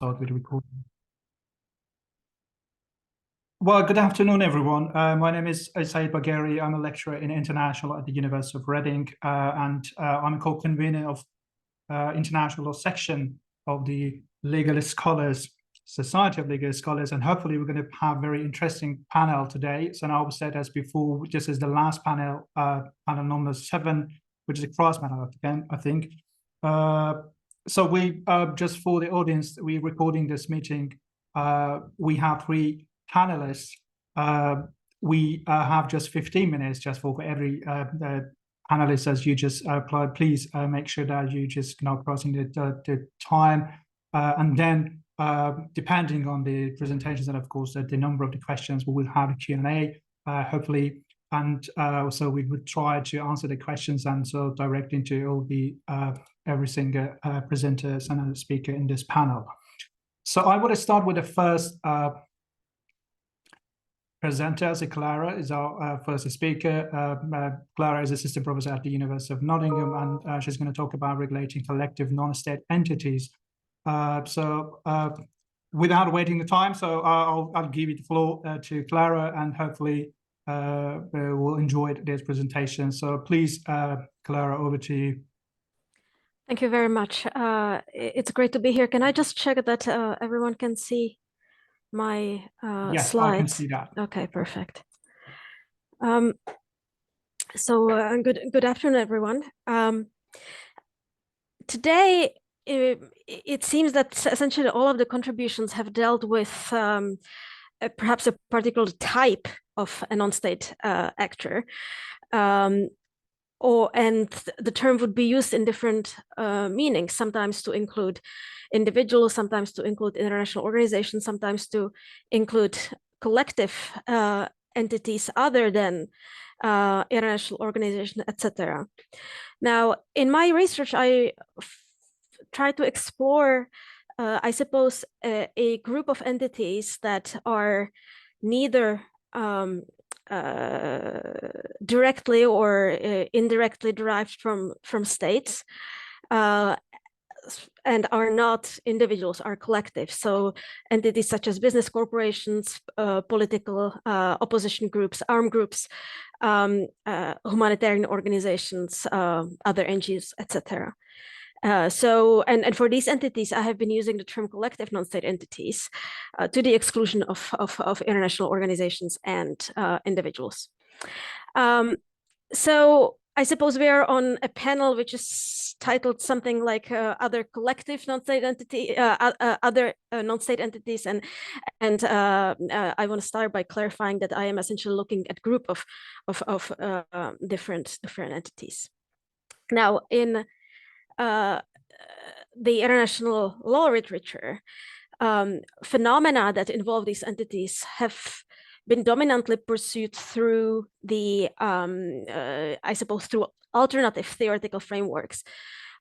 start with recording. Well, good afternoon, everyone. My name is Saeed Bagheri. I'm a lecturer in international at the University of Reading, and I'm co-convener of international law section of the Legal Scholars Society of Legal Scholars, and hopefully we're going to have a very interesting panel today. So now, said as before, this is the last panel, panel number 7, which is a cross panel again, I think. So we just for the audience, we're recording this meeting. We have 3 panelists. We have just 15 minutes just for every panelists, as you just applied. Please make sure that you just not crossing the time, and then depending on the presentations and of course the number of the questions, we will have a Q&A hopefully, and so we would try to answer the questions and so direct into all the every single presenters and speaker in this panel. So I want to start with the first presenter. So Clara is our first speaker. Clara is assistant professor at the University of Nottingham, and she's going to talk about regulating collective non-state entities. Without waiting the time, so I'll give you the floor to Clara, and hopefully we'll enjoy this presentation. So please, Clara, over to you. Thank you very much. It's great to be here. Can I just check that everyone can see my yes, slides? I can see that. Okay, perfect. Good afternoon, everyone. Today, it seems that essentially all of the contributions have dealt with perhaps a particular type of a non-state actor. And the term would be used in different meanings, sometimes to include individuals, sometimes to include international organizations, sometimes to include collective entities other than international organization, etc. Now, in my research, I try to explore, I suppose, a group of entities that are neither directly or indirectly derived from states, and are not individuals, are collectives. So entities such as business corporations, political opposition groups, armed groups, humanitarian organizations, other NGOs, etc. And for these entities, I have been using the term collective non-state entities to the exclusion of international organizations and individuals. So I suppose we are on a panel which is titled something like other collective non-state entity, other non-state entities, and I want to start by clarifying that I am essentially looking at group of different entities. Now, in the international law literature, phenomena that involve these entities have been dominantly pursued through the, I suppose, through alternative theoretical frameworks.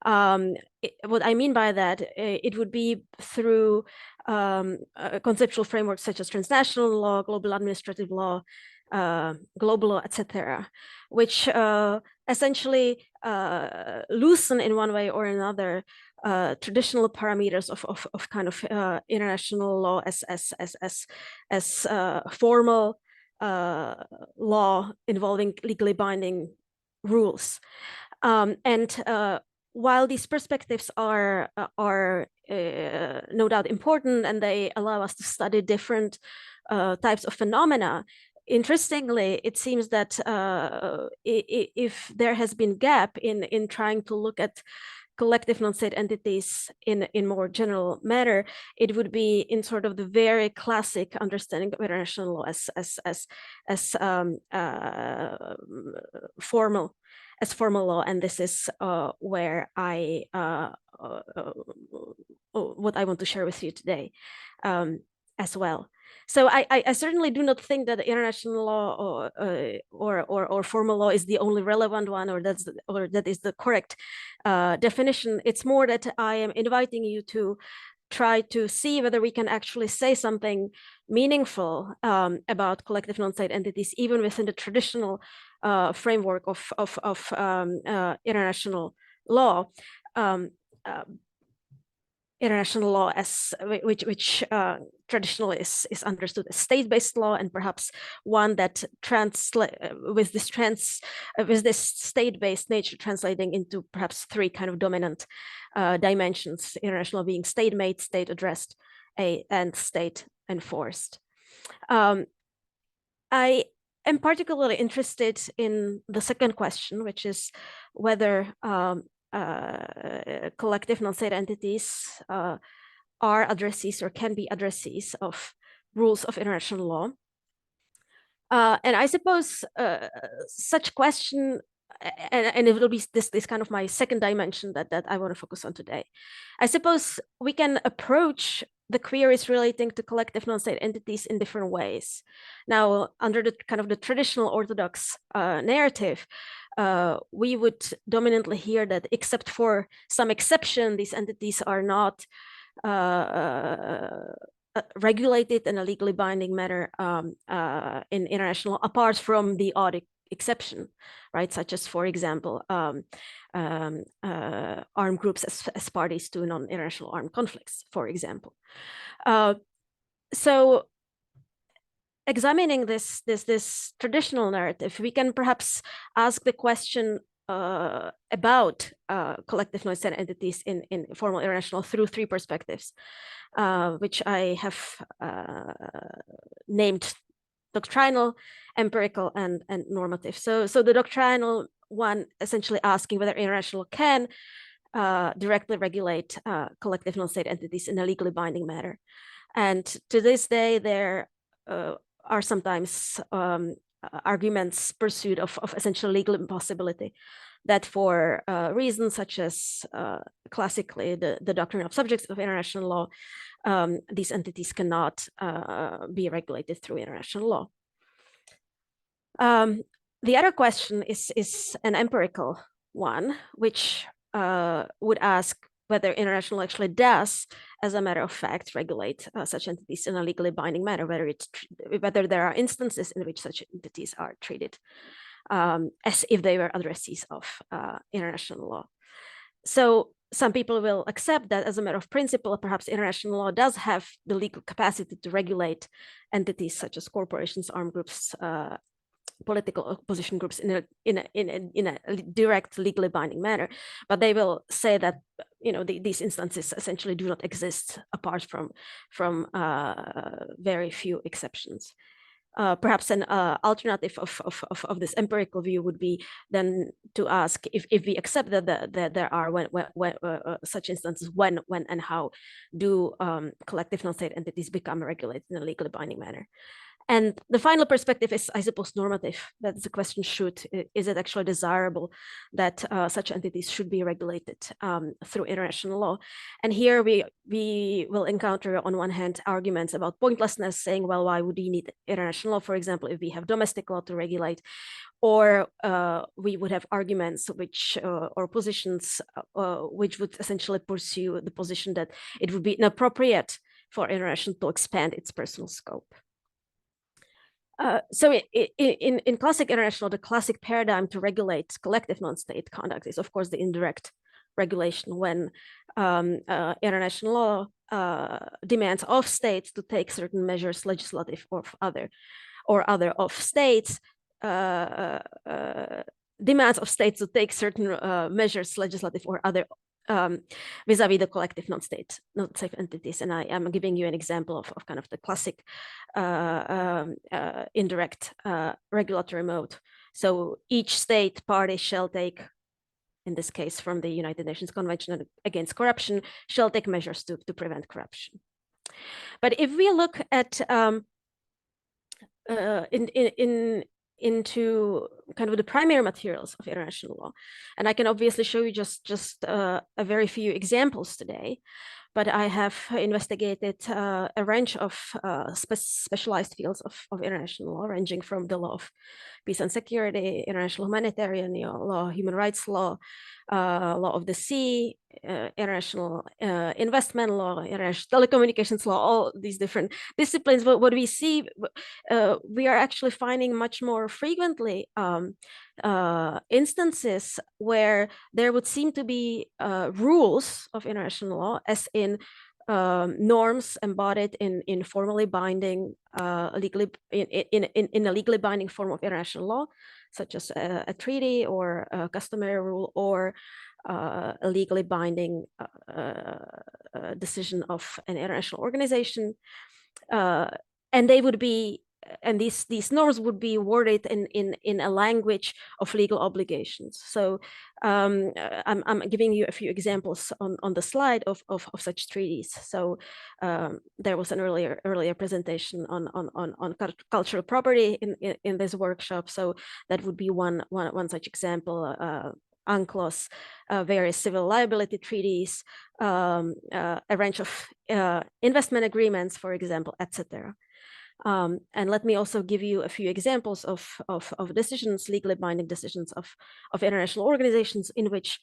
What I mean by that, it would be through conceptual frameworks such as transnational law, global administrative law, global law, etc., which essentially loosen in one way or another traditional parameters of kind of international law as formal law involving legally binding rules. While these perspectives are no doubt important, and they allow us to study different types of phenomena, interestingly, it seems that if there has been gap in trying to look at collective non-state entities in more general manner, it would be in sort of the very classic understanding of international law as formal law, and this is where what I want to share with you today as well. So I certainly do not think that international law or formal law is the only relevant one, or that is the correct definition. It's more that I am inviting you to try to see whether we can actually say something meaningful about collective non-state entities, even within the traditional framework of international law. international law as which traditionally is understood as state-based law, and perhaps one that with this state-based nature translating into perhaps three kind of dominant dimensions: international being state-made, state-addressed, and state-enforced. I am particularly interested in the second question, which is whether collective non-state entities are addressees or can be addressees of rules of international law. And I suppose such question, and it will be this kind of my second dimension that I want to focus on today. I suppose we can approach the queries relating to collective non-state entities in different ways. Now, under the kind of the traditional orthodox narrative, we would dominantly hear that, except for some exception, these entities are not regulated in a legally binding manner in international, apart from the odd exception, right? Such as, for example, armed groups as parties to non-international armed conflicts, for example. So examining this traditional narrative, we can perhaps ask the question about collective non-state entities in formal international through three perspectives, which I have named doctrinal, empirical, and normative. So the doctrinal one essentially asking whether international can directly regulate collective non-state entities in a legally binding manner. And to this day, there are sometimes arguments pursued of essential legal impossibility, that for reasons such as classically the doctrine of subjects of international law, these entities cannot be regulated through international law. The other question is an empirical one, which would ask whether international actually does, as a matter of fact, regulate such entities in a legally binding manner, whether there are instances in which such entities are treated as if they were addressees of international law. So some people will accept that, as a matter of principle, perhaps international law does have the legal capacity to regulate entities such as corporations, armed groups, political opposition groups in a direct, legally binding manner, but they will say that these instances essentially do not exist apart from very few exceptions. Perhaps an alternative of this empirical view would be then to ask if we accept that there are such instances, when and how do collective non-state entities become regulated in a legally binding manner. And the final perspective is, I suppose, normative. That's the question: is it actually desirable that such entities should be regulated through international law? And here we will encounter, on one hand, arguments about pointlessness, saying, well, why would you need international law, for example, if we have domestic law to regulate? Or we would have arguments or positions which would essentially pursue the position that it would be inappropriate for international to expand its personal scope. So in classic international, the classic paradigm to regulate collective non-state conduct is, of course, the indirect regulation, when international law demands of states to take certain measures, legislative or other of states, demands of states to take certain measures, legislative or other, vis-a-vis the collective non-state entities. And I am giving you an example of kind of the classic indirect regulatory mode. So each state party shall take, in this case from the United Nations Convention Against Corruption, shall take measures to prevent corruption. But if we look at into kind of the primary materials of international law, and I can obviously show you just a very few examples today, but I have investigated a range of specialized fields of international law, ranging from the law of peace and security, international humanitarian law, human rights law, law of the sea, international investment law, international telecommunications law, all these different disciplines. But what we see, we are actually finding much more frequently instances where there would seem to be rules of international law, as in norms embodied in formally binding, legally in a legally binding form of international law, such as a treaty or a customary rule, or a legally binding decision of an international organization, and they would be, and these norms would be worded in a language of legal obligations. So I'm giving you a few examples on the slide of such treaties. So there was an earlier presentation on cultural property in this workshop. So that would be one such example. UNCLOS, various civil liability treaties, a range of investment agreements, for example, etc. And let me also give you a few examples of decisions, legally binding decisions of international organizations in which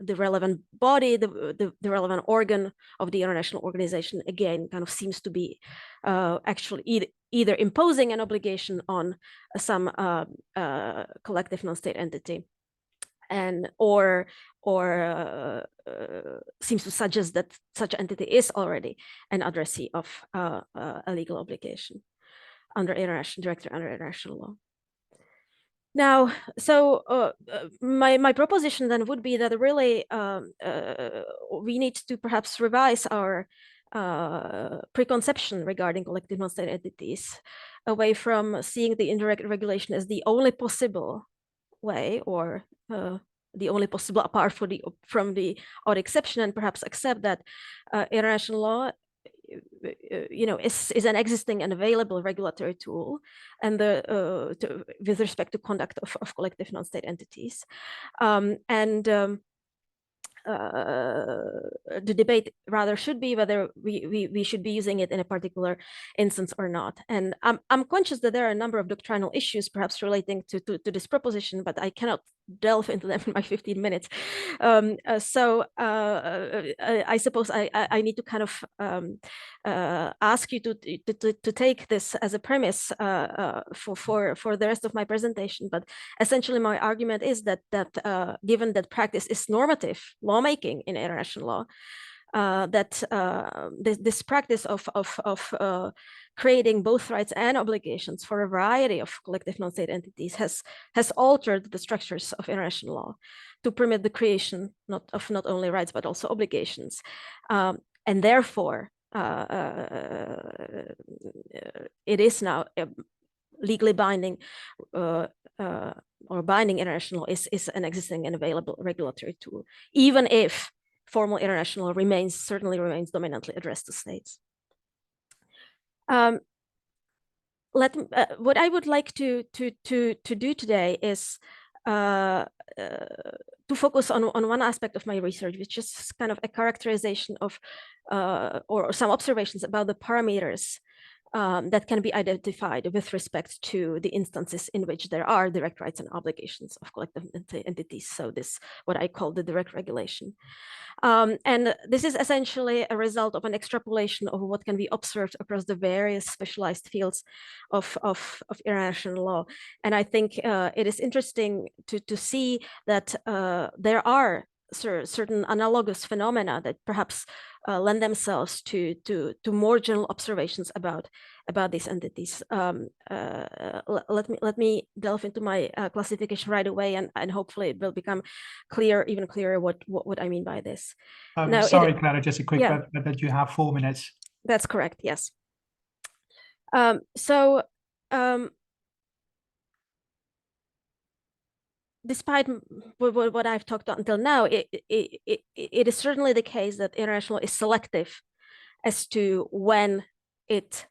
the relevant body, the relevant organ of the international organization, again, kind of seems to be actually either imposing an obligation on some collective non-state entity, and or seems to suggest that such entity is already an addressee of a legal obligation under international law. Now, so my proposition then would be that really we need to perhaps revise our preconception regarding collective non-state entities, away from seeing the indirect regulation as the only possible way, or the only possible apart from the odd exception, and perhaps accept that international law is an existing and available regulatory tool, and with respect to conduct of collective non-state entities. The debate rather should be whether we should be using it in a particular instance or not. And I'm conscious that there are a number of doctrinal issues perhaps relating to this proposition, but I cannot delve into them in my 15 minutes. So I suppose I need to kind of ask you to take this as a premise for the rest of my presentation. But essentially my argument is that given that practice is normative lawmaking in international law, that this practice of creating both rights and obligations for a variety of collective non-state entities has altered the structures of international law to permit the creation not only rights but also obligations, and therefore it is now legally binding or binding international is an existing and available regulatory tool, even if formal international law certainly remains dominantly addressed to states. What I would like to do today is to focus on one aspect of my research, which is kind of a characterization of or some observations about the parameters that can be identified with respect to the instances in which there are direct rights and obligations of collective entities. So this, what I call the direct regulation. And this is essentially a result of an extrapolation of what can be observed across the various specialized fields of international law. And I think it is interesting to see that there are certain analogous phenomena that perhaps lend themselves to more general observations about these entities. Let me delve into my classification right away, and hopefully it will become even clearer what I mean by this. Now, sorry, Clara, just a quick, but you have 4 minutes. That's correct, yes. Despite what I've talked about until now, it is certainly the case that international is selective as to when it,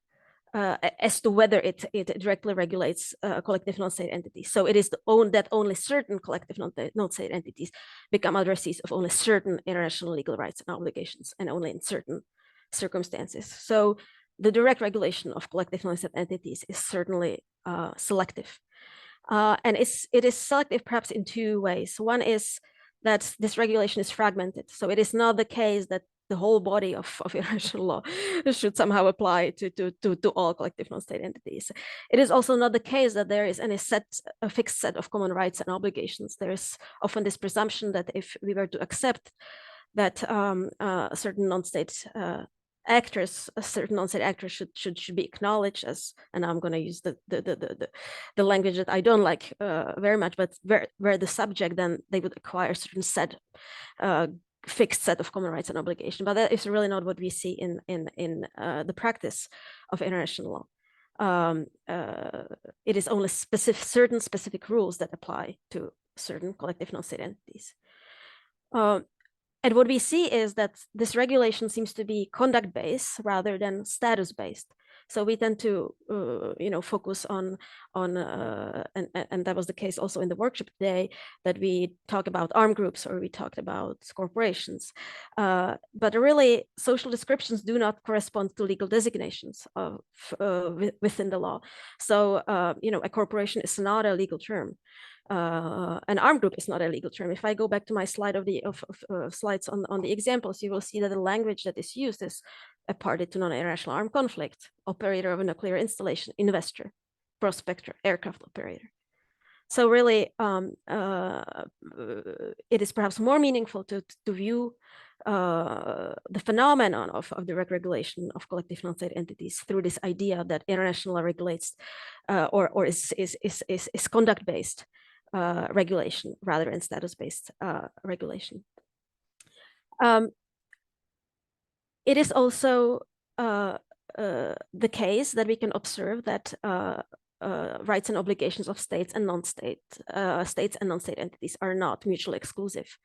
as to whether it directly regulates collective non-state entities. So it is that only certain collective non-state entities become addressees of only certain international legal rights and obligations, and only in certain circumstances. So the direct regulation of collective non-state entities is certainly selective. And it is selective perhaps in two ways. One is that this regulation is fragmented. So it is not the case that the whole body of international law should somehow apply to all collective non-state entities. It is also not the case that there is a fixed set of common rights and obligations. There is often this presumption that if we were to accept that certain non-state actors should be acknowledged as, and I'm going to use the language that I don't like very much, but where the subject, then they would acquire a certain set, fixed set of common rights and obligations. But that is really not what we see in the practice of international law. It is only certain specific rules that apply to certain collective non-state entities. And what we see is that this regulation seems to be conduct-based rather than status-based. So we tend to, focus on and that was the case also in the workshop today, that we talk about armed groups or we talked about corporations. But really, social descriptions do not correspond to legal designations within the law. So, a corporation is not a legal term. An armed group is not a legal term. If I go back to my slide of slides on the examples, you will see that the language that is used is a party to non-international armed conflict, operator of a nuclear installation, investor, prospector, aircraft operator. So really, it is perhaps more meaningful to view the phenomenon of direct regulation of collective non-state entities through this idea that international law regulates or is conduct-based regulation rather than status-based regulation. It is also the case that we can observe that rights and obligations of states and non-state entities are not mutually exclusive.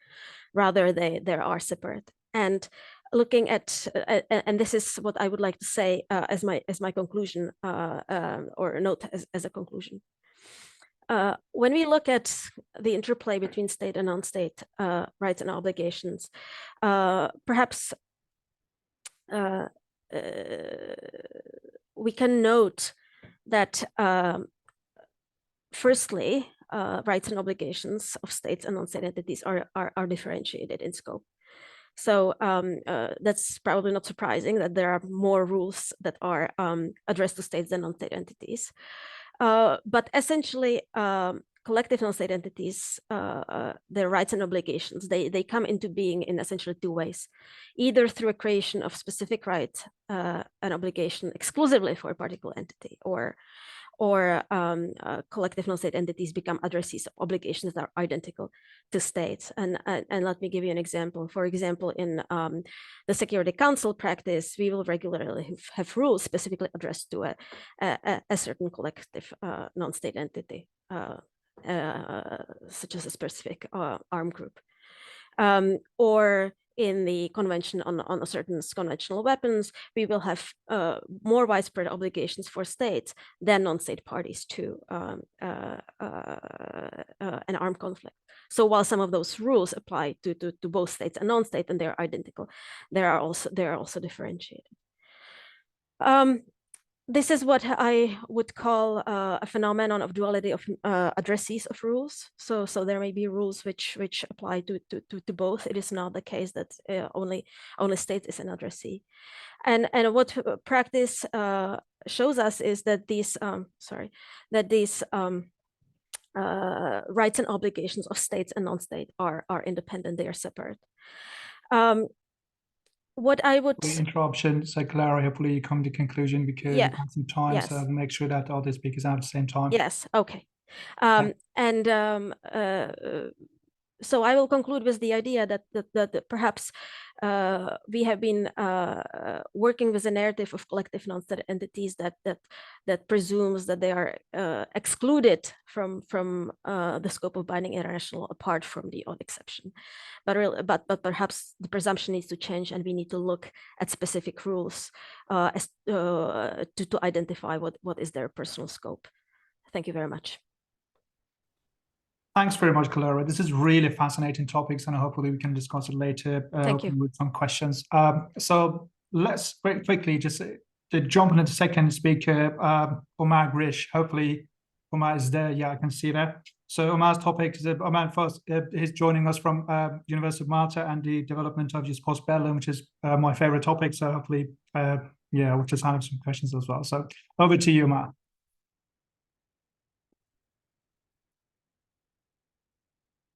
Rather, they are separate. And looking at, and this is what I would like to say as my conclusion or note as a conclusion. When we look at the interplay between state and non-state rights and obligations, perhaps we can note that firstly, rights and obligations of states and non-state entities are differentiated in scope. So that's probably not surprising that there are more rules that are addressed to states than non-state entities. But essentially, collective non-state entities, their rights and obligations, they come into being in essentially two ways, either through a creation of specific right and obligation exclusively for a particular entity, or collective non-state entities become addressees of obligations that are identical to states. And let me give you an example. For example, in the Security Council practice, we will regularly have rules specifically addressed to a certain collective non-state entity, such as a specific armed group. Or in the Convention on Certain Conventional Weapons, we will have more widespread obligations for states than non-state parties to an armed conflict. So while some of those rules apply to both states and non-state, and they're identical, they are also differentiated. This is what I would call a phenomenon of duality of addressees of rules. So there may be rules which apply to both. It is not the case that only state is an addressee. And what practice shows us is that these rights and obligations of states and non-state are independent. They are separate. What I would interruption, so Clara, hopefully you come to conclusion because we have some time, yes. so make sure that all the speakers are at the same time. Yes. Okay. So I will conclude with the idea that perhaps we have been working with a narrative of collective non-state entities that presumes that they are excluded from the scope of binding international law, apart from the odd exception. But perhaps the presumption needs to change, and we need to look at specific rules to identify what is their personal scope. Thank you very much. Thanks very much, Clara. This is really fascinating topics, and hopefully we can discuss it later with some questions. So let's very quickly just to jump into the second speaker, Omar Grish. Hopefully Omar is there. Yeah, I can see that. So Omar's topic is Omar first. He's joining us from University of Malta and the development of his postbellum, which is my favorite topic. So hopefully, yeah, we'll just have some questions as well. So over to you, Omar.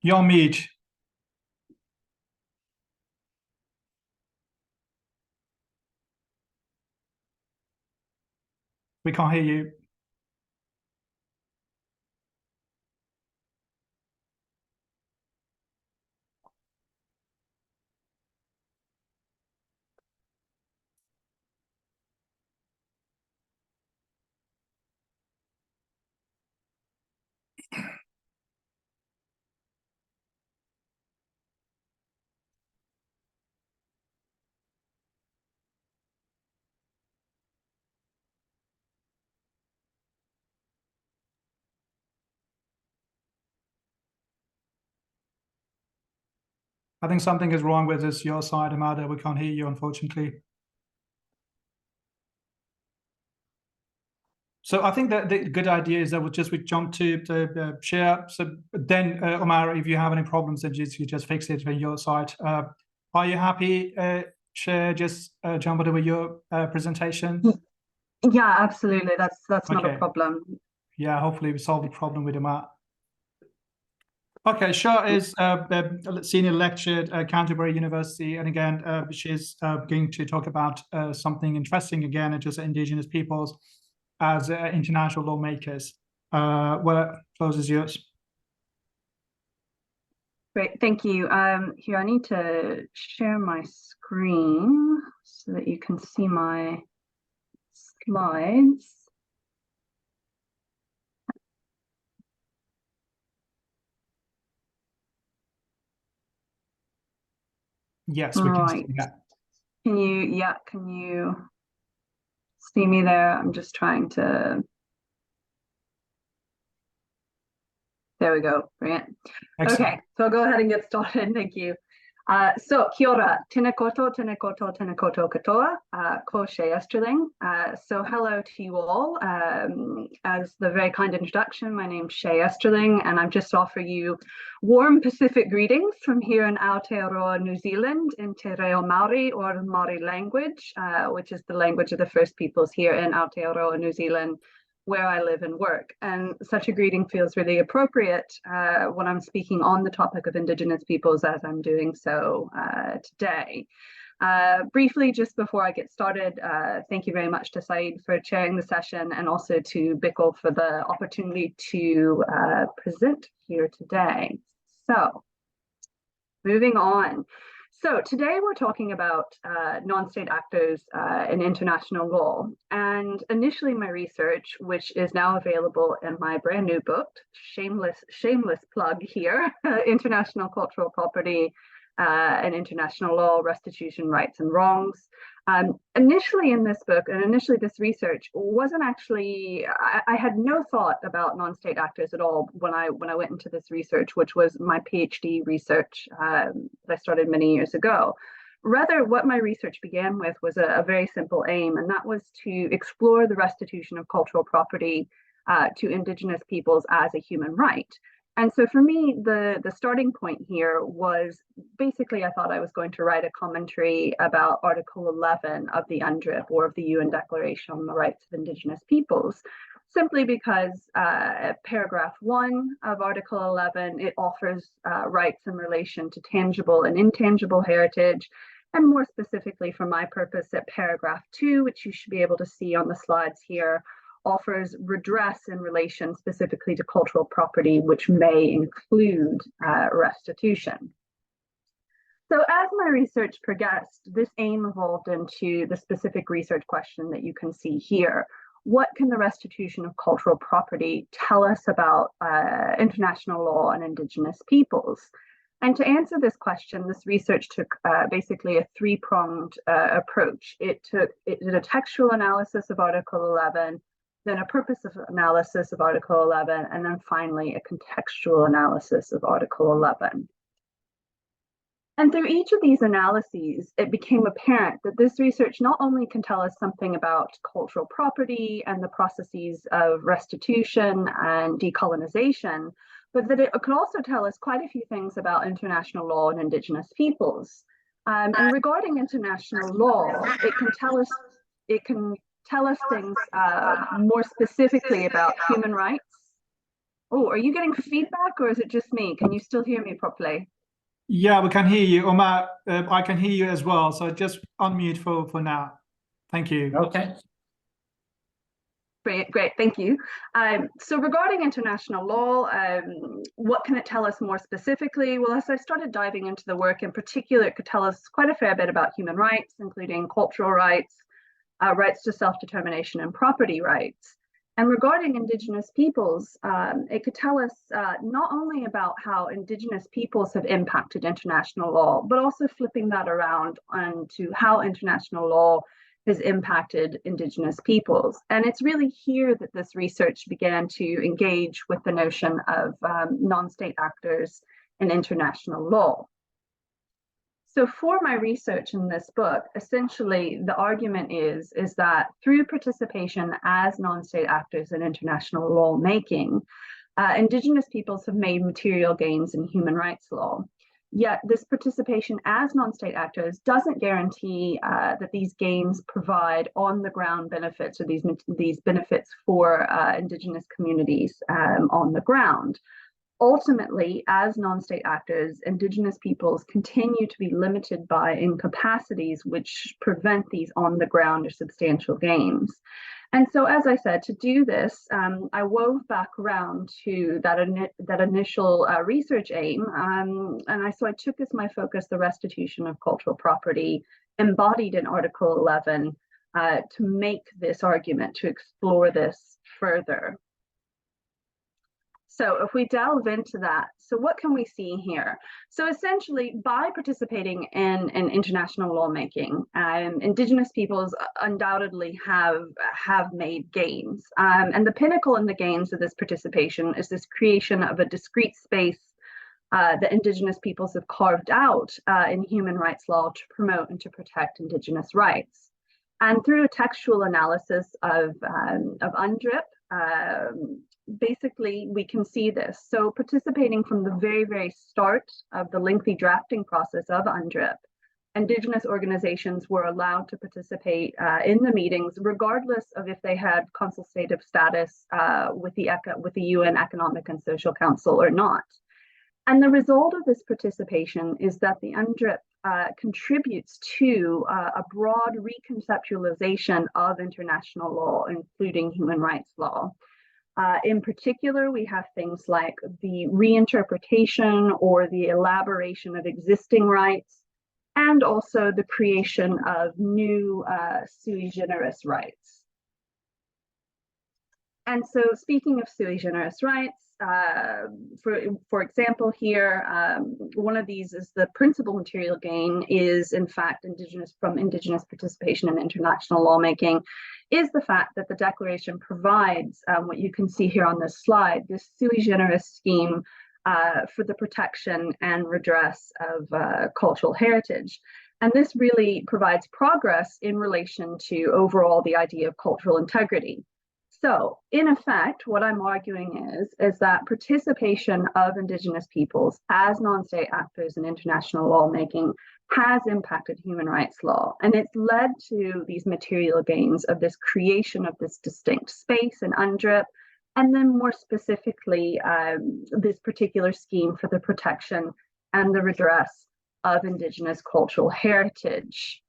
You're on mute. We can't hear you. I think something is wrong with this your side, Amada. We can't hear you, unfortunately. So I think that the good idea is that we jump to the share. So then, Omar, if you have any problems, then you just fix it on your side. Are you happy, share, just jump over your presentation? Yeah, absolutely. That's not Okay. a problem. Yeah, hopefully we solve the problem with Omar. Okay, Shah is a senior lecturer at Canterbury University, and again, she's going to talk about something interesting again, just Indigenous peoples as international lawmakers. Well, floor is yours. Great, thank you. Here, I need to share my screen so that you can see my slides. Yes, we can see that. Can you see me there? I'm just trying to. There we go. Brilliant. Excellent. Okay, so I'll go ahead and get started. Thank you. So, kia ora, tēnā koutou, tēnā koutou, tēnā koutou katoa, ko Shay Esterling. So hello to you all. As the very kind introduction, my name's Shay Esterling, and I'm just offering you warm Pacific greetings from here in Aotearoa, New Zealand, in Te Reo Māori, or Māori language, which is the language of the First Peoples here in Aotearoa, New Zealand, where I live and work. And such a greeting feels really appropriate when I'm speaking on the topic of Indigenous peoples, as I'm doing so today. Briefly, just before I get started, thank you very much to Saeed for chairing the session, and also to BIICL for the opportunity to present here today. So, moving on. So today we're talking about non-state actors in international law. And initially my research, which is now available in my brand new book, shameless plug here, International Cultural Property and International Law, Restitution, Rights and Wrongs. Initially in this book, and initially this research wasn't actually, I had no thought about non-state actors at all when I went into this research, which was my PhD research that I started many years ago. Rather, what my research began with was a very simple aim, and that was to explore the restitution of cultural property to Indigenous peoples as a human right. And so for me, the starting point here was basically I thought I was going to write a commentary about Article 11 of the UNDRIP, or of the UN Declaration on the Rights of Indigenous Peoples, simply because paragraph 1 of Article 11, it offers rights in relation to tangible and intangible heritage, and more specifically for my purpose at paragraph 2, which you should be able to see on the slides here, offers redress in relation specifically to cultural property, which may include restitution. So as my research progressed, this aim evolved into the specific research question that you can see here. What can the restitution of cultural property tell us about international law and Indigenous peoples? And to answer this question, this research took basically a three-pronged approach. It did a textual analysis of Article 11, then a purpose of analysis of Article 11, and then finally a contextual analysis of Article 11. And through each of these analyses, it became apparent that this research not only can tell us something about cultural property and the processes of restitution and decolonization, but that it could also tell us quite a few things about international law and Indigenous peoples. And regarding international law, it can tell us things more specifically about human rights. Oh, are you getting feedback, or is it just me? Can you still hear me properly? Yeah, we can hear you. Omar, I can hear you as well. So just unmute for now. Thank you. Okay. Great, thank you. So regarding international law, what can it tell us more specifically? Well, as I started diving into the work, in particular, it could tell us quite a fair bit about human rights, including cultural rights, rights to self-determination and property rights. And regarding Indigenous peoples, it could tell us not only about how Indigenous peoples have impacted international law, but also flipping that around onto how international law has impacted Indigenous peoples. And it's really here that this research began to engage with the notion of non-state actors in international law. So for my research in this book, essentially the argument is that through participation as non-state actors in international lawmaking, Indigenous peoples have made material gains in human rights law. Yet this participation as non-state actors doesn't guarantee that these gains provide on-the-ground benefits, or these benefits for Indigenous communities on the ground. Ultimately, as non-state actors, Indigenous peoples continue to be limited by incapacities which prevent these on-the-ground or substantial gains. And so, as I said, to do this, I wove back around to that initial research aim, so I took as my focus the restitution of cultural property embodied in Article 11 to make this argument, to explore this further. So if we delve into that, so what can we see here? So essentially, by participating in international lawmaking, Indigenous peoples undoubtedly have made gains. And the pinnacle in the gains of this participation is this creation of a discrete space that Indigenous peoples have carved out in human rights law to promote and to protect Indigenous rights. And through a textual analysis of UNDRIP, basically, we can see this. So participating from the very, very start of the lengthy drafting process of UNDRIP, Indigenous organizations were allowed to participate in the meetings, regardless of if they had consultative status with the UN Economic and Social Council or not. And the result of this participation is that the UNDRIP contributes to a broad reconceptualization of international law, including human rights law. In particular, we have things like the reinterpretation or the elaboration of existing rights, and also the creation of new sui generis rights. And so, speaking of sui generis rights, for example, here, one of these is the principal material gain is, in fact, Indigenous participation in international lawmaking, is the fact that the Declaration provides what you can see here on this slide, this sui generis scheme for the protection and redress of cultural heritage. And this really provides progress in relation to overall the idea of cultural integrity. So, in effect, what I'm arguing is that participation of Indigenous peoples as non-state actors in international lawmaking has impacted human rights law, and it's led to these material gains of this creation of this distinct space in UNDRIP, and then more specifically, this particular scheme for the protection and the redress of Indigenous cultural heritage.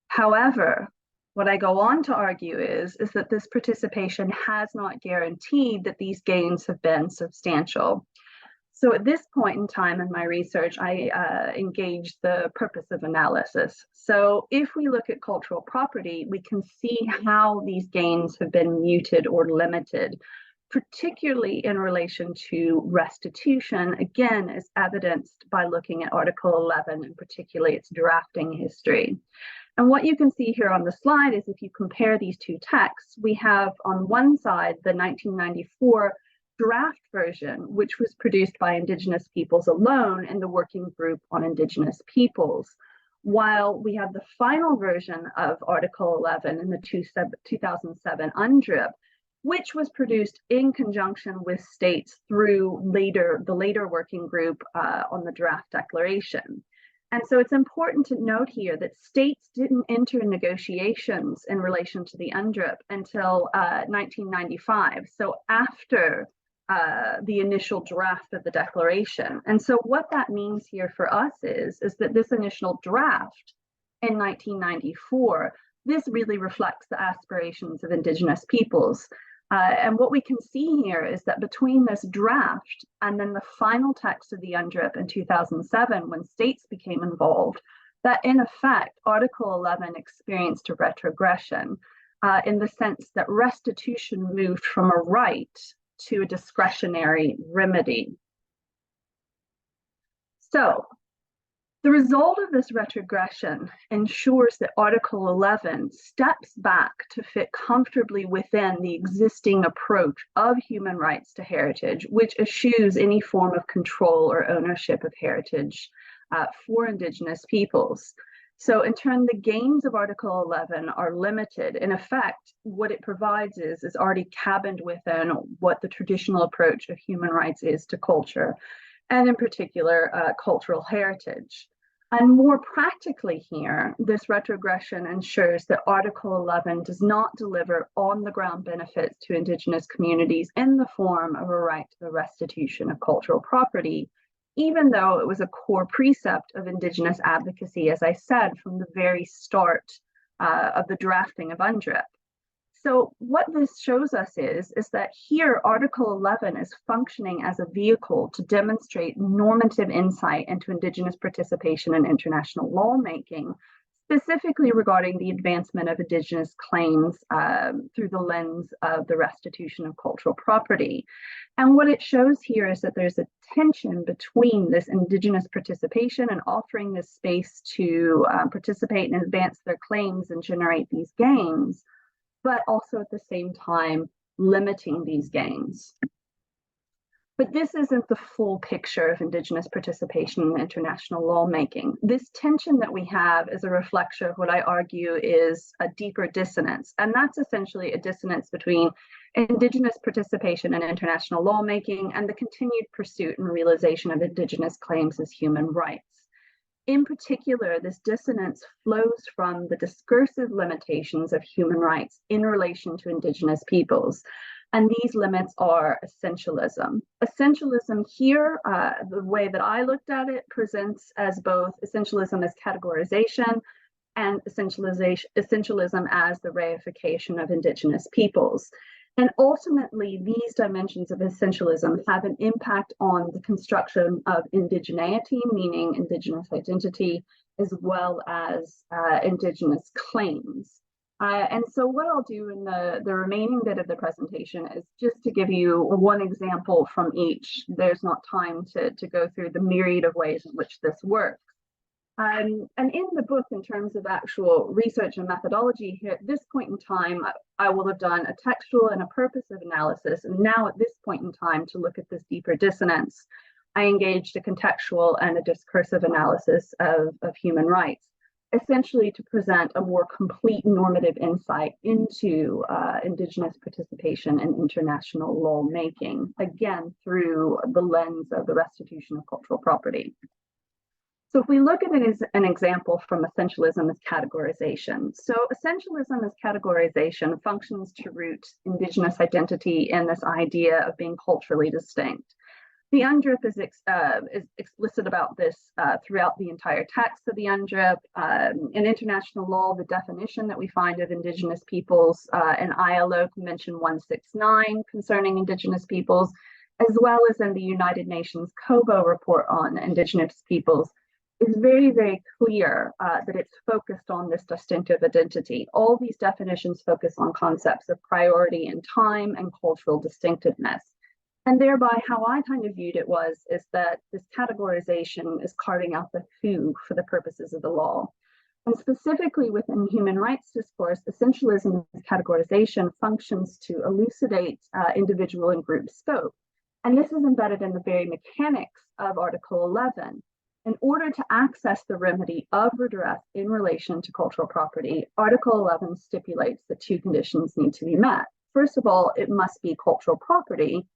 However, what I go on to argue is that this participation has not guaranteed that these gains have been substantial. So at this point in time in my research, I engaged the purpose of analysis. So if we look at cultural property, we can see how these gains have been muted or limited, particularly in relation to restitution, again, as evidenced by looking at Article 11, and particularly its drafting history. And what you can see here on the slide is if you compare these two texts, we have on one side the 1994 draft version, which was produced by Indigenous peoples alone in the Working Group on Indigenous Peoples, while we have the final version of Article 11 in the 2007 UNDRIP, which was produced in conjunction with states through the later working group on the draft declaration. And so it's important to note here that states didn't enter negotiations in relation to the UNDRIP until 1995, so after the initial draft of the declaration. And so what that means here for us is that this initial draft in 1994, this really reflects the aspirations of Indigenous peoples. And what we can see here is that between this draft and then the final text of the UNDRIP in 2007, when states became involved, that in effect, Article 11 experienced a retrogression in the sense that restitution moved from a right to a discretionary remedy. So, the result of this retrogression ensures that Article 11 steps back to fit comfortably within the existing approach of human rights to heritage, which eschews any form of control or ownership of heritage for Indigenous peoples. So in turn, the gains of Article 11 are limited. In effect, what it provides is already cabined within what the traditional approach of human rights is to culture, and in particular, cultural heritage. And more practically here, this retrogression ensures that Article 11 does not deliver on-the-ground benefits to Indigenous communities in the form of a right to the restitution of cultural property, even though it was a core precept of Indigenous advocacy, as I said, from the very start of the drafting of UNDRIP. So what this shows us is that here Article 11 is functioning as a vehicle to demonstrate normative insight into Indigenous participation in international lawmaking, specifically regarding the advancement of Indigenous claims through the lens of the restitution of cultural property. And what it shows here is that there's a tension between this Indigenous participation and offering this space to participate and advance their claims and generate these gains, but also at the same time limiting these gains. But this isn't the full picture of Indigenous participation in international lawmaking. This tension that we have is a reflection of what I argue is a deeper dissonance, and that's essentially a dissonance between Indigenous participation in international lawmaking and the continued pursuit and realization of Indigenous claims as human rights. In particular, this dissonance flows from the discursive limitations of human rights in relation to Indigenous peoples. And these limits are essentialism. Essentialism here, the way that I looked at it, presents as both essentialism as categorization and essentialism as the reification of Indigenous peoples. And ultimately, these dimensions of essentialism have an impact on the construction of indigeneity, meaning Indigenous identity, as well as Indigenous claims. And so what I'll do in the remaining bit of the presentation is just to give you one example from each. There's not time to go through the myriad of ways in which this works. And in the book, in terms of actual research and methodology here, at this point in time, I will have done a textual and a purposive analysis. And now at this point in time, to look at this deeper dissonance, I engaged a contextual and a discursive analysis of human rights, essentially to present a more complete normative insight into Indigenous participation in international lawmaking, again, through the lens of the restitution of cultural property. So if we look at it as an example from essentialism as categorization. So essentialism as categorization functions to root Indigenous identity in this idea of being culturally distinct. The UNDRIP is explicit about this throughout the entire text of the UNDRIP. In international law, the definition that we find of Indigenous peoples in ILO Convention 169 concerning Indigenous peoples, as well as in the United Nations COBO report on Indigenous peoples, is very, very clear that it's focused on this distinctive identity. All these definitions focus on concepts of priority in time and cultural distinctiveness. And thereby, how I kind of viewed it is that this categorization is carving out the who for the purposes of the law. And specifically within human rights discourse, essentialism as categorization functions to elucidate individual and group scope. And this is embedded in the very mechanics of Article 11. In order to access the remedy of redress in relation to cultural property, Article 11 stipulates that two conditions need to be met. first of all, it must be cultural property.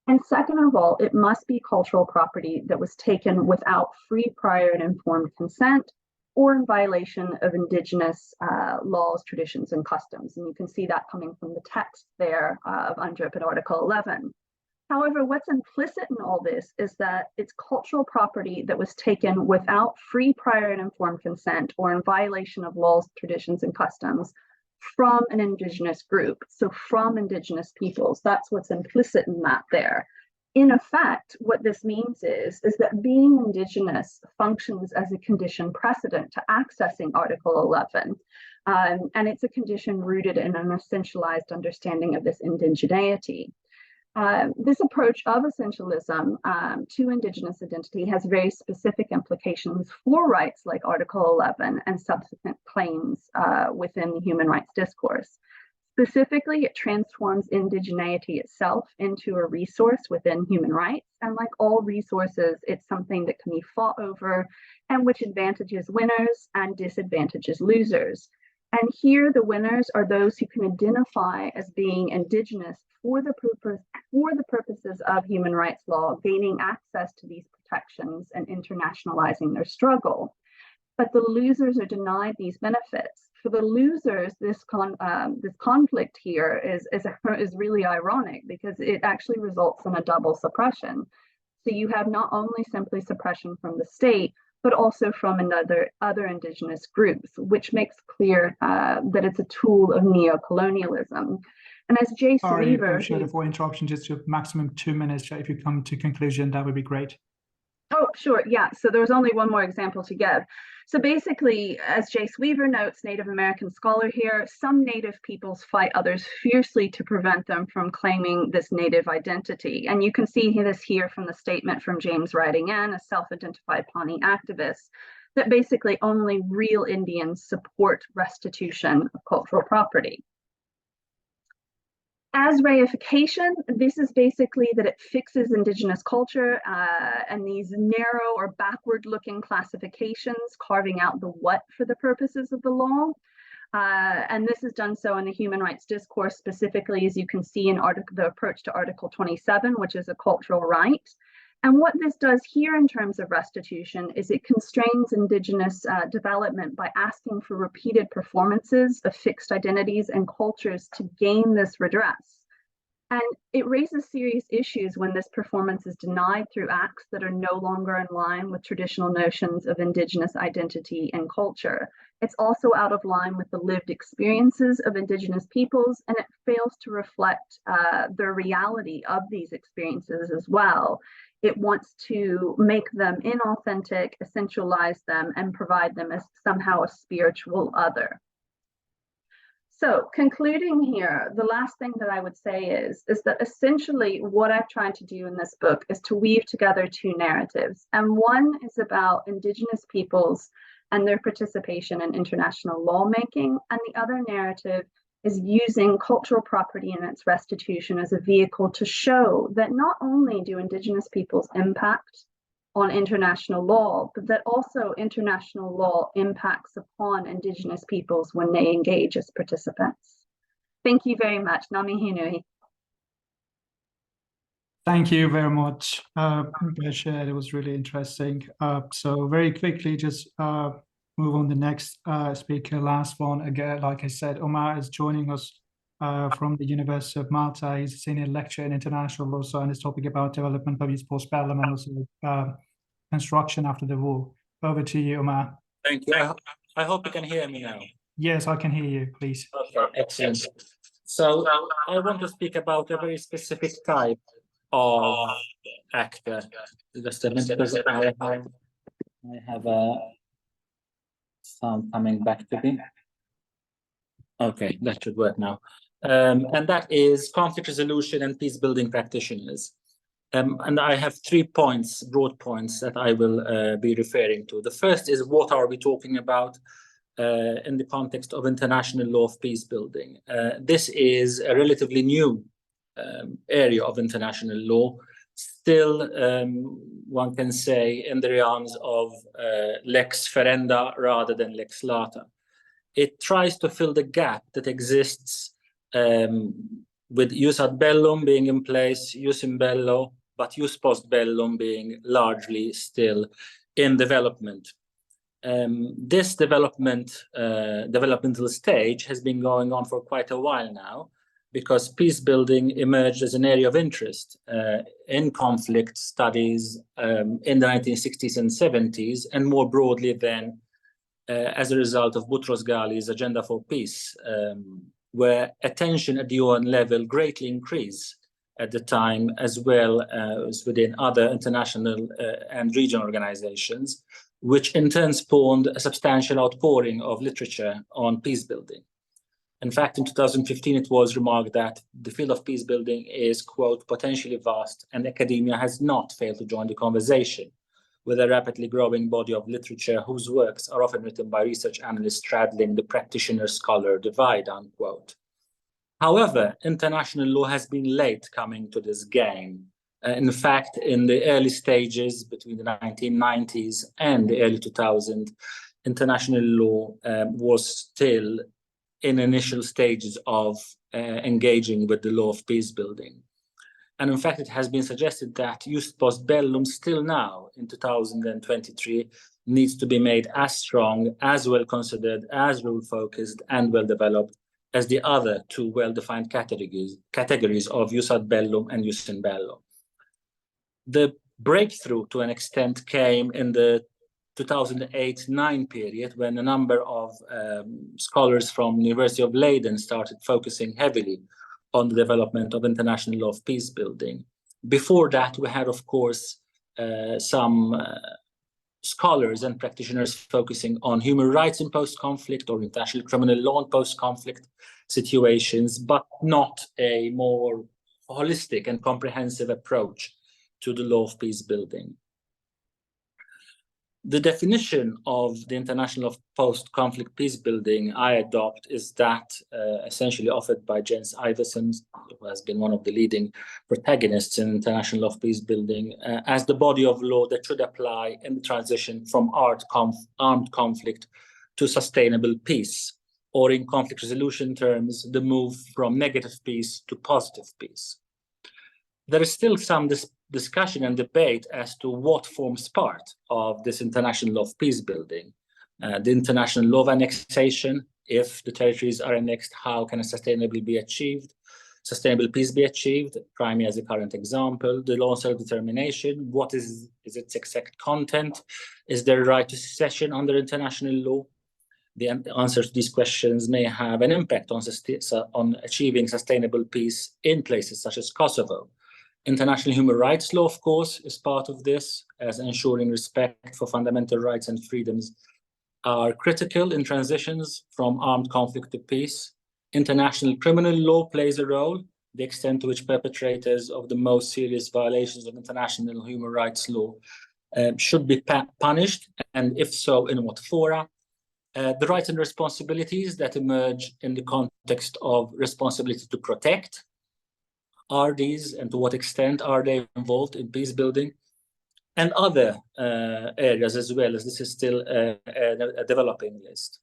And second of all, it must be cultural property that was taken without free, prior, and informed consent, or in violation of indigenous laws, traditions, and customs. And you can see that coming from the text there of UNDRIP at Article 11. However, what's implicit in all this is that it's cultural property that was taken without free, prior, and informed consent, or in violation of laws, traditions, and customs from an indigenous group. So from indigenous peoples, that's what's implicit in that there. In effect, what this means is that being indigenous functions as a condition precedent to accessing Article 11. And it's a condition rooted in an essentialized understanding of this indigeneity. This approach of essentialism to indigenous identity has very specific implications for rights like Article 11 and subsequent claims within the human rights discourse. Specifically, it transforms indigeneity itself into a resource within human rights. And like all resources, it's something that can be fought over and which advantages winners and disadvantages losers. And here the winners are those who can identify as being indigenous for the purposes of human rights law, gaining access to these protections and internationalizing their struggle. But the losers are denied these benefits. For the losers, this conflict here is really ironic because it actually results in a double suppression. So you have not only simply suppression from the state, but also from other indigenous groups, which makes clear that it's a tool of neocolonialism. And as Jace Weaver— Sorry for interruption, just to maximum 2 minutes. If you come to conclusion, that would be great. Oh, sure. Yeah. So there's only one more example to give. So basically, as Jace Weaver notes, Native American scholar here, some Native peoples fight others fiercely to prevent them from claiming this Native identity. And you can see this here from the statement from James Writing in, a self-identified Pawnee activist, that basically only real Indians support restitution of cultural property. As reification, this is basically that it fixes indigenous culture and these narrow or backward-looking classifications, carving out the what for the purposes of the law. And this is done so in the human rights discourse, specifically, as you can see in the approach to Article 27, which is a cultural right. And what this does here in terms of restitution is it constrains indigenous development by asking for repeated performances of fixed identities and cultures to gain this redress. And it raises serious issues when this performance is denied through acts that are no longer in line with traditional notions of indigenous identity and culture. It's also out of line with the lived experiences of indigenous peoples, and it fails to reflect the reality of these experiences as well. It wants to make them inauthentic, essentialize them, and provide them as somehow a spiritual other. So concluding here, the last thing that I would say is that essentially what I've tried to do in this book is to weave together two narratives. And one is about indigenous peoples and their participation in international lawmaking, and the other narrative is using cultural property and its restitution as a vehicle to show that not only do indigenous peoples impact on international law, but that also international law impacts upon indigenous peoples when they engage as participants. Thank you very much. Ngā mihi nui. Thank you very much, Bashir. It was really interesting. So very quickly, just move on to the next speaker, last one. Again, like I said, Omar is joining us from the University of Malta. He's a senior lecturer in international law, so on this topic about development of its post-bellum and also construction after the war. Over to you, Omar. Thank you. I hope you can hear me now. Yes, I can hear you, please. Okay, excellent. So I want to speak about a very specific type of actor. Just a minute, because I have a sound coming back to me. Okay, that should work now. And that is conflict resolution and peace building practitioners. And I have 3 points, broad points, that I will be referring to. The first is, what are we talking about in the context of international law of peace building? This is a relatively new area of international law, still, one can say, in the realms of lex ferenda rather than lex lata. It tries to fill the gap that exists with jus ad bellum being in place, jus in bello, but jus post bellum being largely still in development. This developmental stage has been going on for quite a while now, because peace building emerged as an area of interest in conflict studies in the 1960s and 70s, and more broadly then as a result of Boutros Ghali's Agenda for Peace, where attention at the UN level greatly increased at the time, as well as within other international and regional organizations, which in turn spawned a substantial outpouring of literature on peace building. In fact, in 2015, it was remarked that the field of peace building is, quote, potentially vast, and academia has not failed to join the conversation, with a rapidly growing body of literature whose works are often written by research analysts straddling the practitioner-scholar divide, unquote. However, international law has been late coming to this game. In fact, in the early stages between the 1990s and the early 2000s, international law was still in initial stages of engaging with the law of peace building. And in fact, it has been suggested that jus post bellum still now in 2023 needs to be made as strong, as well considered, as rule-focused and well-developed as the other two well-defined categories of jus ad bellum and jus in bello. The breakthrough, to an extent, came in the 2008-9 period, when a number of scholars from the University of Leiden started focusing heavily on the development of international law of peace building. Before that, we had, of course, some scholars and practitioners focusing on human rights in post-conflict or international criminal law in post-conflict situations, but not a more holistic and comprehensive approach to the law of peace building. The definition of the international of post-conflict peace building I adopt is that essentially offered by Jens Iversen, who has been one of the leading protagonists in international law of peace building, as the body of law that should apply in the transition from armed conflict to sustainable peace, or in conflict resolution terms, the move from negative peace to positive peace. There is still some discussion and debate as to what forms part of this international law of peace building. The international law of annexation, if the territories are annexed, how can a sustainable peace be achieved? Crimea is a current example. The law of self-determination, what is its exact content? Is there a right to secession under international law? The answer to these questions may have an impact on achieving sustainable peace in places such as Kosovo. International human rights law, of course, is part of this, as ensuring respect for fundamental rights and freedoms are critical in transitions from armed conflict to peace. International criminal law plays a role, the extent to which perpetrators of the most serious violations of international human rights law should be punished, and if so, in what fora. The rights and responsibilities that emerge in the context of responsibility to protect. Are these, and to what extent are they involved in peace building? And other areas as well, as this is still a developing list.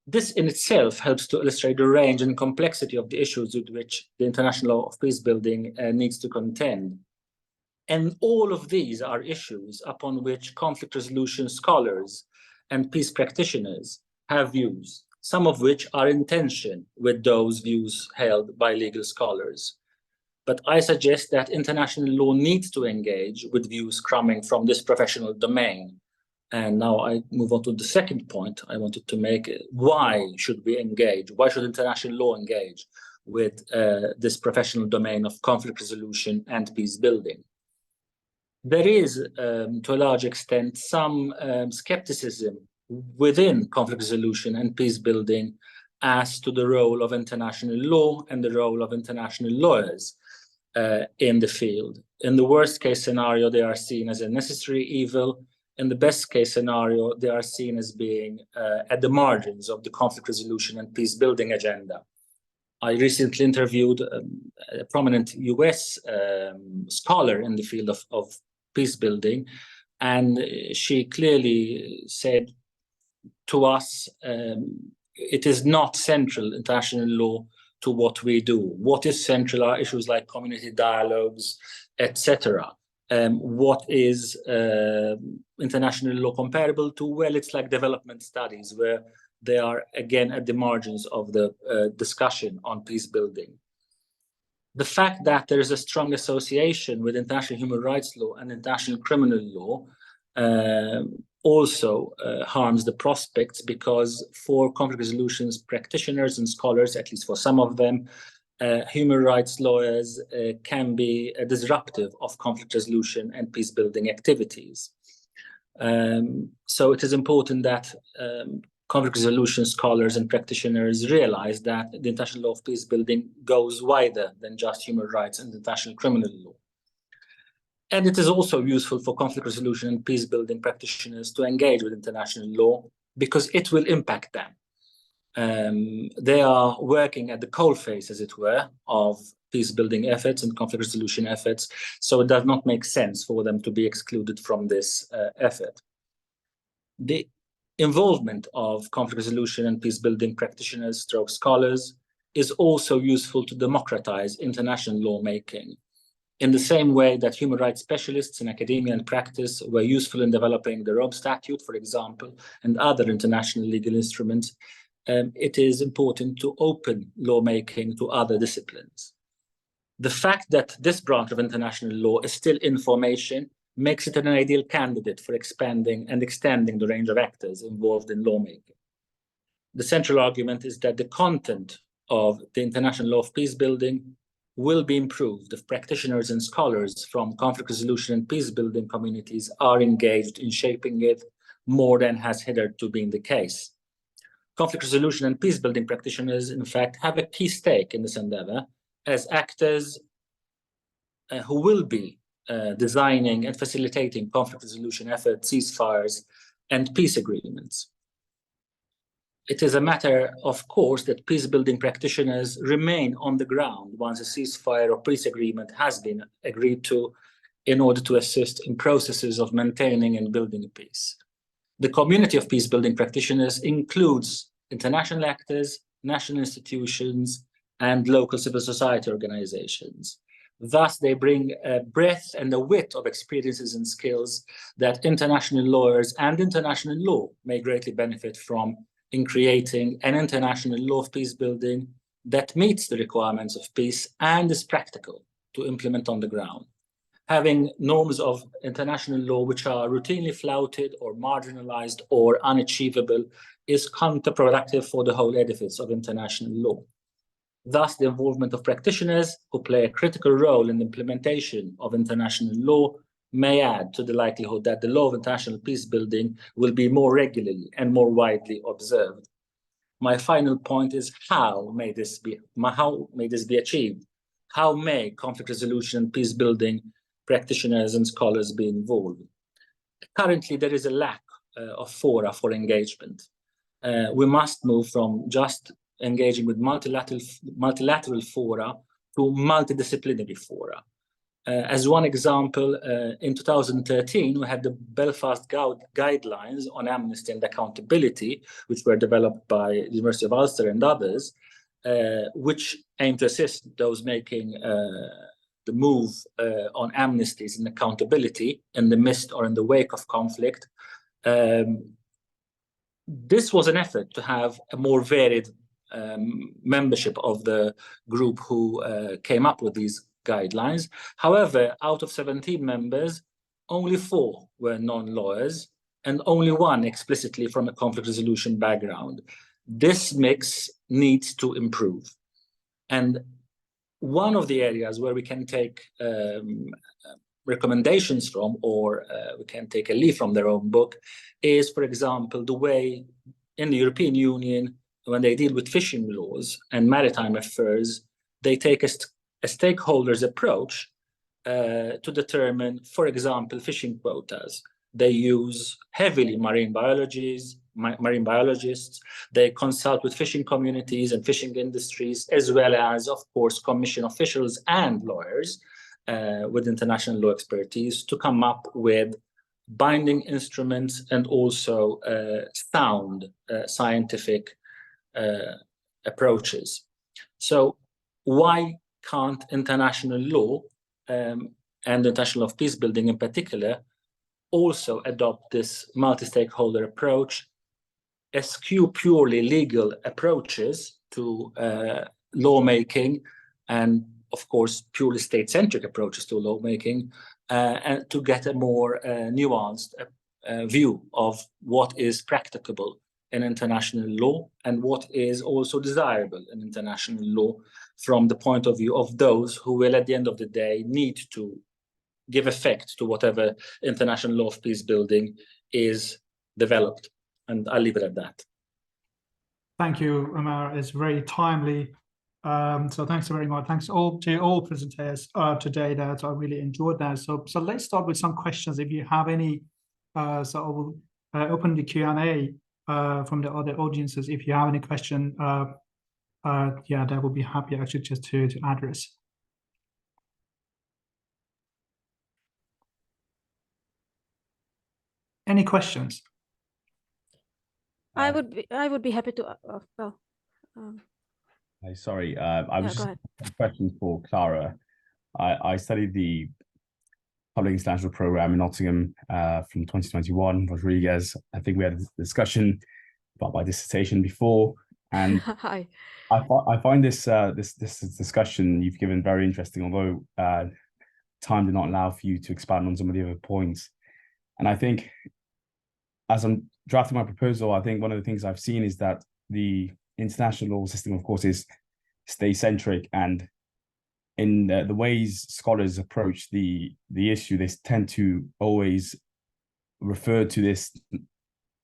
This in itself helps to illustrate the range and complexity of the issues with which the international law of peace building needs to contend. And all of these are issues upon which conflict resolution scholars and peace practitioners have views, some of which are in tension with those views held by legal scholars. But I suggest that international law needs to engage with views coming from this professional domain. And now I move on to the second point I wanted to make. Why should we engage? Why should international law engage with this professional domain of conflict resolution and peace building? There is, to a large extent, some skepticism within conflict resolution and peace building as to the role of international law and the role of international lawyers in the field. In the worst case scenario, they are seen as a necessary evil. In the best case scenario, they are seen as being at the margins of the conflict resolution and peace building agenda. I recently interviewed a prominent US scholar in the field of peace building, and she clearly said to us, it is not central international law to what we do. What is central are issues like community dialogues, etc. What is international law comparable to? Well, it's like development studies, where they are again at the margins of the discussion on peace building. The fact that there is a strong association with international human rights law and international criminal law also harms the prospects, because for conflict resolutions practitioners and scholars, at least for some of them, human rights lawyers can be disruptive of conflict resolution and peace building activities. So it is important that conflict resolution scholars and practitioners realize that the international law of peace building goes wider than just human rights and international criminal law. And it is also useful for conflict resolution and peace building practitioners to engage with international law, because it will impact them. They are working at the coalface, as it were, of peace building efforts and conflict resolution efforts, so it does not make sense for them to be excluded from this effort. The involvement of conflict resolution and peace building practitioners stroke scholars is also useful to democratize international lawmaking, in the same way that human rights specialists in academia and practice were useful in developing the Rome Statute, for example, and other international legal instruments. It is important to open lawmaking to other disciplines. The fact that this branch of international law is still in formation makes it an ideal candidate for expanding and extending the range of actors involved in lawmaking. The central argument is that the content of the international law of peace building will be improved if practitioners and scholars from conflict resolution and peace building communities are engaged in shaping it more than has hitherto been the case. Conflict resolution and peace building practitioners, in fact, have a key stake in this endeavor as actors who will be designing and facilitating conflict resolution efforts, ceasefires, and peace agreements. It is a matter, of course, that peace-building practitioners remain on the ground once a ceasefire or peace agreement has been agreed to, in order to assist in processes of maintaining and building peace. The community of peace-building practitioners includes international actors, national institutions, and local civil society organizations. Thus, they bring a breadth and a width of experiences and skills that international lawyers and international law may greatly benefit from in creating an international law of peace building that meets the requirements of peace and is practical to implement on the ground. Having norms of international law which are routinely flouted or marginalized or unachievable is counterproductive for the whole edifice of international law. Thus, the involvement of practitioners who play a critical role in the implementation of international law may add to the likelihood that the law of international peace building will be more regularly and more widely observed. My final point is how may this be achieved? How may conflict resolution and peace building practitioners and scholars be involved? Currently, there is a lack of fora for engagement. We must move from just engaging with multilateral fora to multidisciplinary fora. As one example, in 2013, we had the Belfast Guidelines on Amnesty and Accountability, which were developed by the University of Ulster and others, which aim to assist those making the move on amnesties and accountability in the midst or in the wake of conflict. This was an effort to have a more varied membership of the group who came up with these guidelines. However, out of 17 members, only 4 were non-lawyers and only 1 explicitly from a conflict resolution background. This mix needs to improve. And one of the areas where we can take recommendations from, or we can take a leaf from their own book, is, for example, the way in the European Union, when they deal with fishing laws and maritime affairs, they take a stakeholders approach to determine, for example, fishing quotas. They use heavily marine biologists. They consult with fishing communities and fishing industries, as well as, of course, commission officials and lawyers with international law expertise to come up with binding instruments and also sound scientific approaches. So why can't international law and international law of peace building in particular also adopt this multi-stakeholder approach, eschew purely legal approaches to lawmaking, and of course purely state-centric approaches to lawmaking, and to get a more nuanced view of what is practicable in international law and what is also desirable in international law from the point of view of those who will at the end of the day need to give effect to whatever international law of peace building is developed. And I'll leave it at that. Thank you, Omar. It's very timely. So thanks very much. Thanks to all presenters today. That I really enjoyed that. So let's start with some questions. If you have any, so I will open the Q&A from the other audiences. If you have any question, yeah, that would be happy actually just to address. Any questions? I would be happy to. Sorry, I was go just ahead. a question for Clara. I studied the Public International Program in Nottingham from 2021. Rodriguez, I think we had a discussion about my dissertation before, and Hi. I find this discussion you've given very interesting, although time did not allow for you to expand on some of the other points. And I think as I'm drafting my proposal, I think one of the things I've seen is that the international law system, of course, is state-centric, and in the ways scholars approach the issue, they tend to always refer to this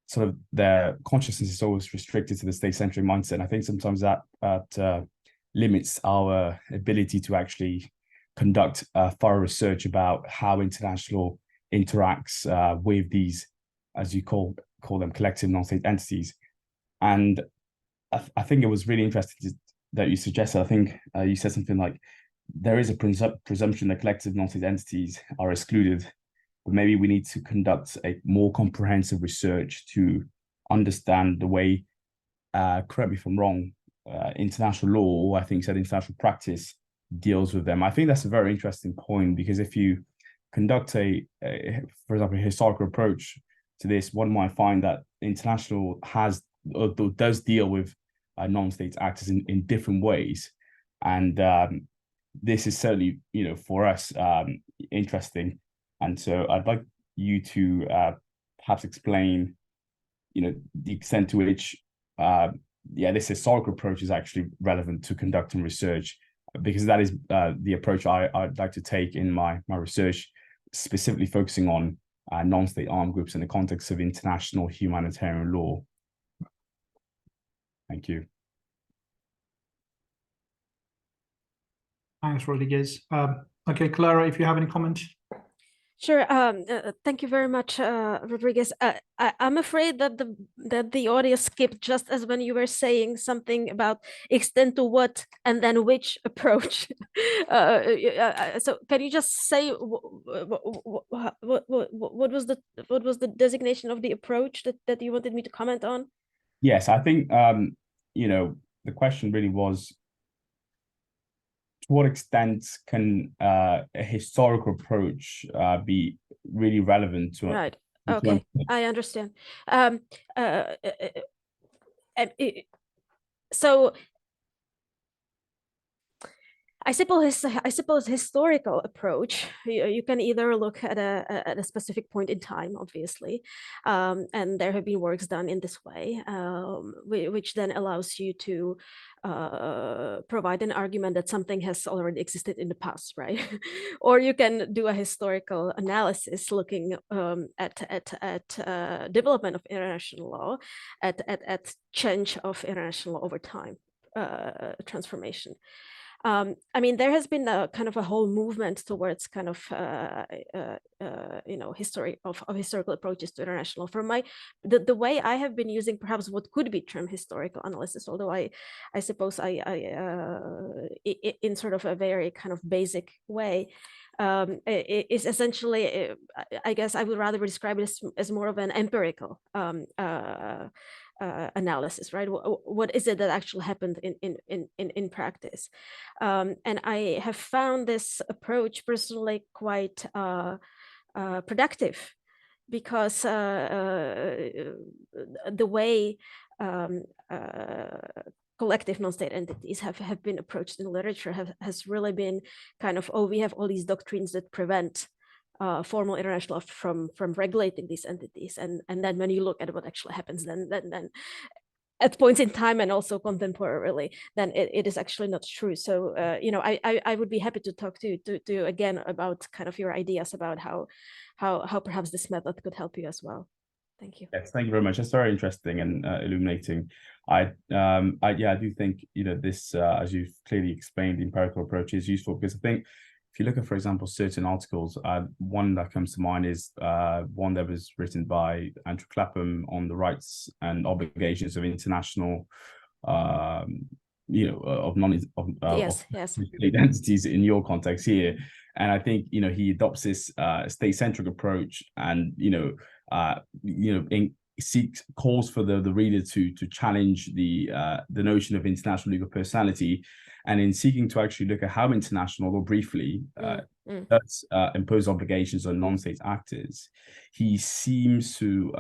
sort of, their consciousness is always restricted to the state-centric mindset. And I think sometimes that limits our ability to actually conduct thorough research about how international law interacts with these, as you call them, collective non-state entities. And I think it was really interesting that you suggested, I think you said something like, there is a presumption that collective non-state entities are excluded, but maybe we need to conduct a more comprehensive research to understand the way, correct me if I'm wrong, international law, I think said international practice, deals with them. I think that's a very interesting point, because if you conduct for example, a historical approach to this, one might find that international does deal with non-state actors in different ways, and this is certainly, for us, interesting. And so I'd like you to perhaps explain, the extent to which, this historical approach is actually relevant to conducting research, because that is the approach I'd like to take in my research, specifically focusing on non-state armed groups in the context of international humanitarian law. Thank you. Thanks, Rodriguez. Okay, Clara, if you have any comment. Sure. Thank you very much, Rodriguez. I'm afraid that the audio skipped just as when you were saying something about extend to what and then which approach. So can you just say what was the designation of the approach that you wanted me to comment on? Yes, I think the question really was, to what extent can a historical approach be really relevant to Right. Okay, I understand. So I suppose historical approach, you can either look at a specific point in time, obviously, and there have been works done in this way, which then allows you to provide an argument that something has already existed in the past, right? Or you can do a historical analysis looking at development of international law, at change of international law over time, transformation. I mean, there has been a kind of a whole movement towards kind of history of historical approaches to international. From the way I have been using perhaps what could be termed historical analysis, although I suppose in sort of a very kind of basic way, is essentially, I guess I would rather describe it as more of an empirical analysis, right? What is it that actually happened in practice? And I have found this approach personally quite productive, because the way collective non-state entities have been approached in literature has really been kind of, oh, we have all these doctrines that prevent formal international law from regulating these entities, and then when you look at what actually happens, then at points in time and also contemporarily, then it is actually not true. So you know, I would be happy to talk to you again about kind of your ideas about how perhaps this method could help you as well. Thank you. Yes, thank you very much. That's very interesting and illuminating. I do think, you know, this, as you've clearly explained, the empirical approach is useful, because I think if you look at, for example, certain articles, one that comes to mind is one that was written by Andrew Clapham on the rights and obligations of international, you know, of state entities in your context here. And I think, you know, he adopts this state-centric approach, and calls for the reader to challenge the notion of international legal personality, and in seeking to actually look at how international law briefly does impose obligations on non-state actors. He seems to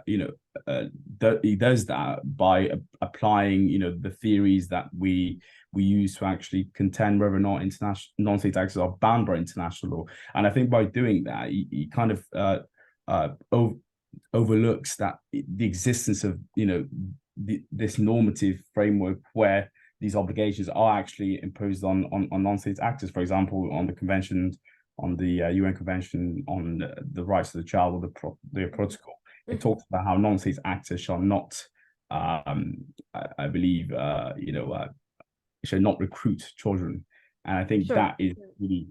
he does that by applying, you know, the theories that we use to actually contend whether or not international non-state actors are bound by international law. And I think by doing that, he kind of overlooks that the existence of, you know, this normative framework where these obligations are actually imposed on non-state actors. For example, on the convention, on the UN Convention on the Rights of the Child, or the protocol, it talks about how non-state actors shall not, I believe, shall not recruit children. And I think that is really,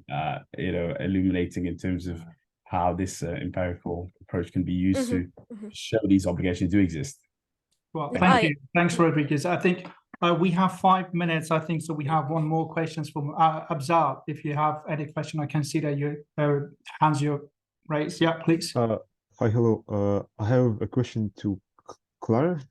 illuminating in terms of how this empirical approach can be used to show these obligations do exist. Well, thank you. Thanks, Rodriguez. I think we have 5 minutes, I think, so we have one more questions from Abzal. If you have any question, I can see that your hands you raised. Yeah, please. Hi, hello. I have a question to Clara.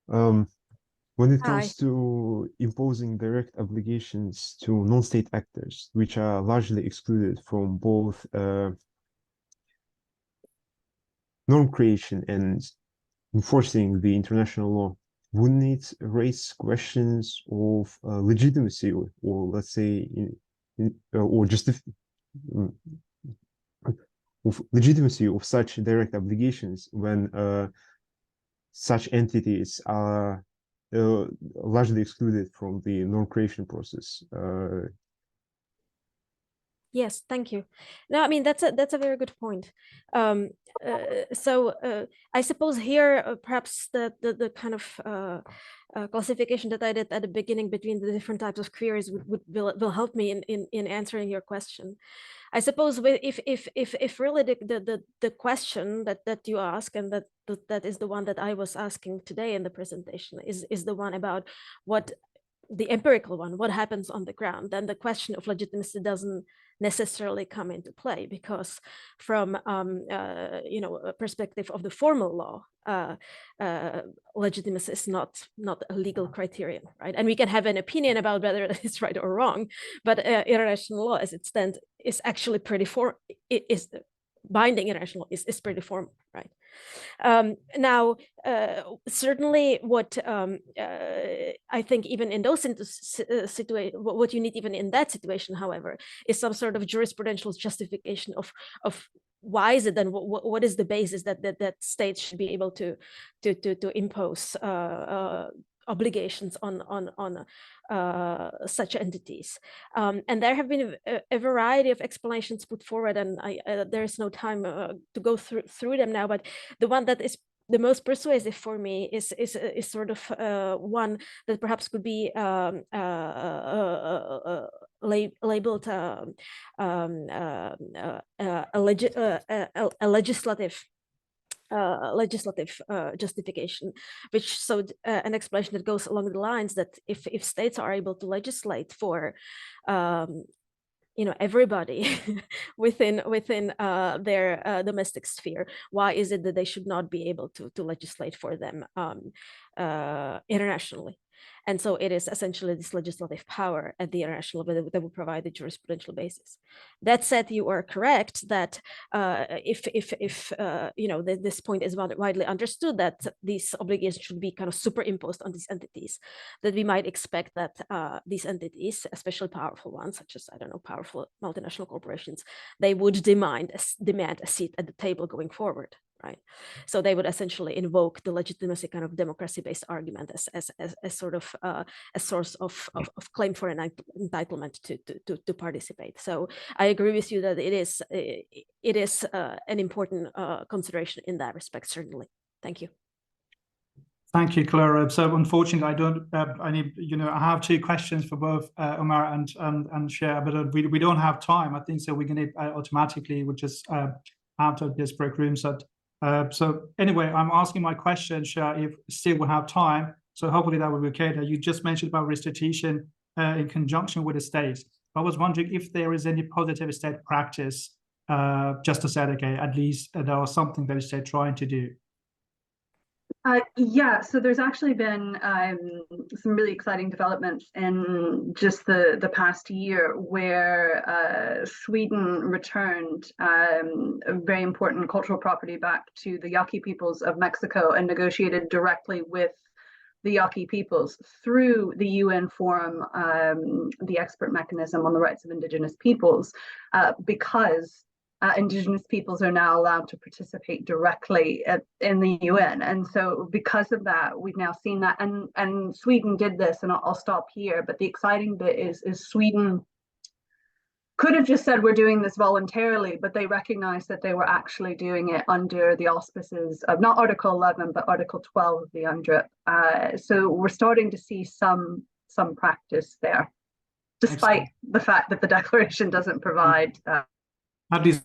When it comes to imposing direct obligations to non-state actors, which are largely excluded from both norm creation and enforcing the international law, wouldn't it raise questions of legitimacy, or let's say, of legitimacy of such direct obligations when such entities are largely excluded from the norm creation process? Yes, thank you. No, I mean, that's a very good point. So I suppose here perhaps the kind of classification that I did at the beginning between the different types of queries will help me in answering your question. I suppose if really the question that you ask, and that is the one that I was asking today in the presentation, is the one about what the empirical one, what happens on the ground, then the question of legitimacy doesn't necessarily come into play, because from a perspective of the formal law, legitimacy is not a legal criterion, right? And we can have an opinion about whether it's right or wrong, but international law as it stands is actually pretty binding. International law is pretty formal, right? Now, certainly what I think even in those situations, what you need even in that situation, however, is some sort of jurisprudential justification of why is it then, what is the basis that states should be able to impose obligations on such entities, and there have been a variety of explanations put forward, and there is no time to go through them now. But the one that is the most persuasive for me is sort of one that perhaps could be labeled a legislative justification, which an explanation that goes along the lines that if states are able to legislate for everybody within their domestic sphere. Why is it that they should not be able to legislate for them internationally? And so it is essentially this legislative power at the international level that will provide the jurisprudential basis. That said, you are correct that if this point is widely understood, that these obligations should be kind of superimposed on these entities, that we might expect that these entities, especially powerful ones, such as, I don't know, powerful multinational corporations, they would demand a seat at the table going forward. Right, so they would essentially invoke the legitimacy kind of democracy-based argument as sort of a source of claim for an entitlement to participate. So I agree with you that it is an important consideration in that respect, certainly. Thank you. Thank you, Clara. So unfortunately, I don't. I have two questions for both Omar and Cher, but we don't have time. I think so. We're going to automatically, we'll just out of this break room. So anyway, I'm asking my question, Cher, if still we have time. So hopefully that will be okay. You just mentioned about restitution in conjunction with the state. I was wondering if there is any positive state practice, just to say, okay, at least there was something that the state trying to do. Yeah, so there's actually been some really exciting developments in just the past year, where Sweden returned a very important cultural property back to the Yaqui peoples of Mexico and negotiated directly with the Yaqui peoples through the UN Forum, the expert mechanism on the rights of indigenous peoples, because indigenous peoples are now allowed to participate directly in the UN. And so because of that, we've now seen that, and Sweden did this, and I'll stop here, but the exciting bit is Sweden could have just said, we're doing this voluntarily, but they recognized that they were actually doing it under the auspices of not Article 11, but Article 12 of the UNDRIP. So we're starting to see some practice there, despite the fact that the declaration doesn't provide at least